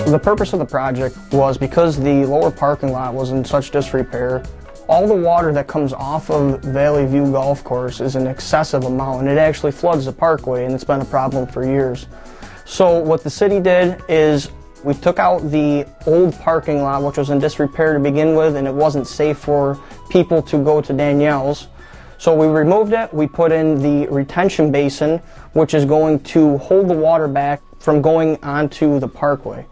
The purpose of the project was because the lower parking lot was in such disrepair. All the water that comes off of Valley View Golf Course is an excessive amount, and it actually floods the parkway, and it's been a problem for years. So what the city did is we took out the old parking lot, which was in disrepair to begin with, and it wasn't safe for people to go to Danielle's. So we removed it, we put in the retention basin, which is going to hold the water back from going onto the parkway.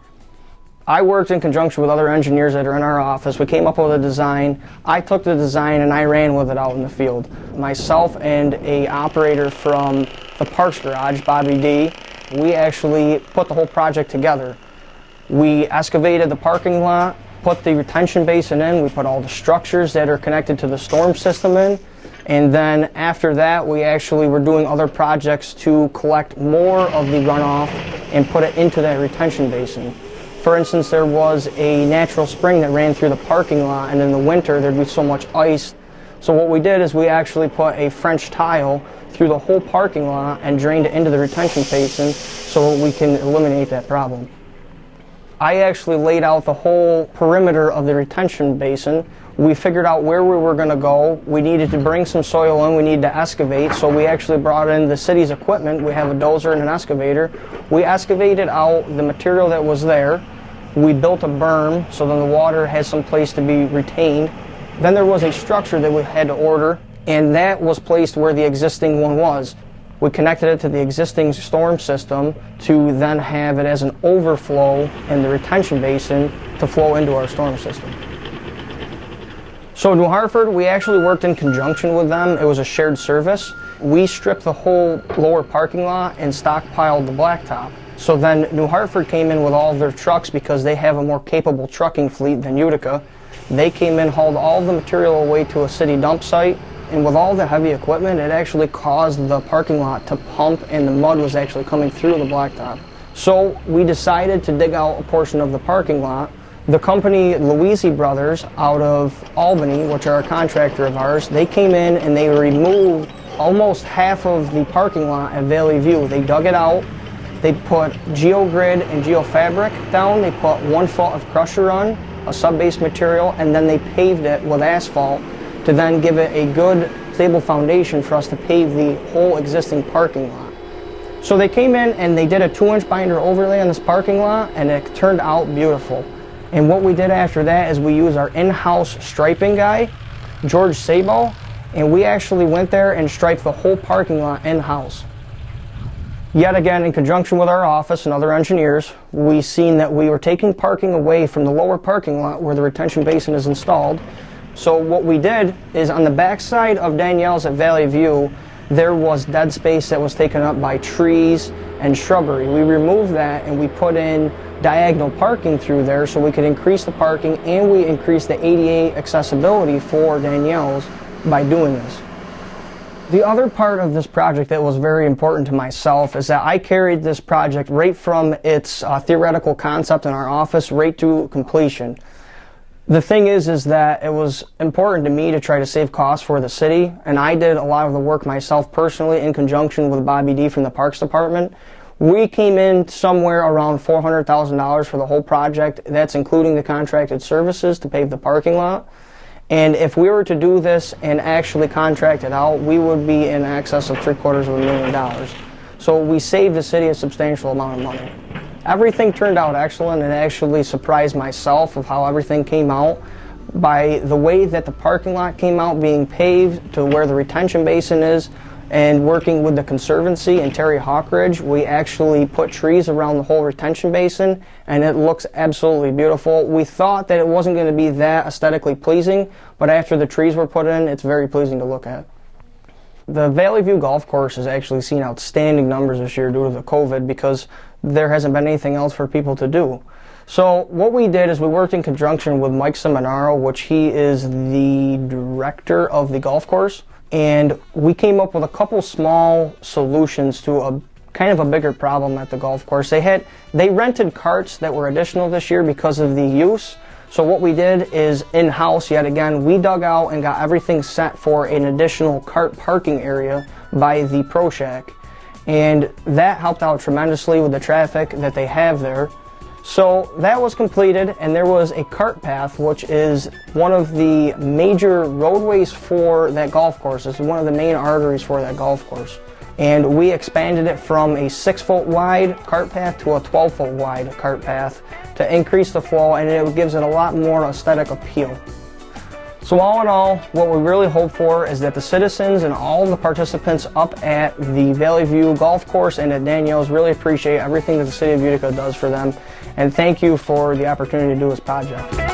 I worked in conjunction with other engineers that are in our office. We came up with a design. I took the design and I ran with it out in the field. Myself and an operator from the Parks Garage, Bobby D, we actually put the whole project together. We excavated the parking lot, put the retention basin in, we put all the structures that are connected to the storm system in, and then after that we actually were doing other projects to collect more of the runoff and put it into that retention basin. For instance, there was a natural spring that ran through the parking lot, and in the winter there'd be so much ice. So what we did is we actually put a French tile through the whole parking lot and drained it into the retention basin so we can eliminate that problem. I actually laid out the whole perimeter of the retention basin. We figured out where we were going to go. We needed to bring some soil in, we needed to excavate, so we actually brought in the city's equipment. We have a dozer and an excavator. We excavated out the material that was there. We built a berm so then the water has some place to be retained. Then there was a structure that we had to order, and that was placed where the existing one was. We connected it to the existing storm system to then have it as an overflow in the retention basin to flow into our storm system. So New Hartford, we actually worked in conjunction with them. It was a shared service. We stripped the whole lower parking lot and stockpiled the blacktop. So then New Hartford came in with all of their trucks because they have a more capable trucking fleet than Utica. They came in, hauled all the material away to a city dump site, and with all the heavy equipment, it actually caused the parking lot to pump, and the mud was actually coming through the blacktop. So we decided to dig out a portion of the parking lot. The company Louisi Brothers out of Albany, which are a contractor of ours, they came in and they removed almost half of the parking lot at Valley View. They dug it out. They put geogrid and geofabric down. They put 1 foot of crusher run, a sub-base material, and then they paved it with asphalt to then give it a good, stable foundation for us to pave the whole existing parking lot. So they came in and they did a 2-inch binder overlay on this parking lot, and it turned out beautiful. And what we did after that is we used our in-house striping guy, George Sabo, and we actually went there and striped the whole parking lot in-house. Yet again, in conjunction with our office and other engineers, we seen that we were taking parking away from the lower parking lot where the retention basin is installed. So what we did is on the back side of Danielle's at Valley View, there was dead space that was taken up by trees and shrubbery. We removed that and we put in diagonal parking through there so we could increase the parking, and we increased the ADA accessibility for Danielle's by doing this. The other part of this project that was very important to myself is that I carried this project right from its theoretical concept in our office right to completion. The thing is that it was important to me to try to save costs for the city, and I did a lot of the work myself personally in conjunction with Bobby D from the Parks Department. We came in somewhere around $400,000 for the whole project. That's including the contracted services to pave the parking lot. And if we were to do this and actually contract it out, we would be in excess of $750,000. So we saved the city a substantial amount of money. Everything turned out excellent, and it actually surprised myself of how everything came out. By the way that the parking lot came out being paved to where the retention basin is, and working with the Conservancy and Terry Hawkridge, we actually put trees around the whole retention basin, and it looks absolutely beautiful. We thought that it wasn't going to be that aesthetically pleasing, but after the trees were put in, it's very pleasing to look at. The Valley View Golf Course has actually seen outstanding numbers this year due to the COVID because there hasn't been anything else for people to do. So what we did is we worked in conjunction with Mike Seminaro, which he is the director of the golf course, and we came up with a couple small solutions to a kind of a bigger problem at the golf course. They rented carts that were additional this year because of the use. So what we did is in-house, yet again, we dug out and got everything set for an additional cart parking area by the Pro Shack. And that helped out tremendously with the traffic that they have there. So that was completed, and there was a cart path, which is one of the major roadways for that golf course. It's one of the main arteries for that golf course. And we expanded it from a 6-foot wide cart path to a 12-foot wide cart path to increase the flow, and it gives it a lot more aesthetic appeal. So all in all, what we really hope for is that the citizens and all the participants up at the Valley View Golf Course and at Danielle's really appreciate everything that the City of Utica does for them. And thank you for the opportunity to do this project.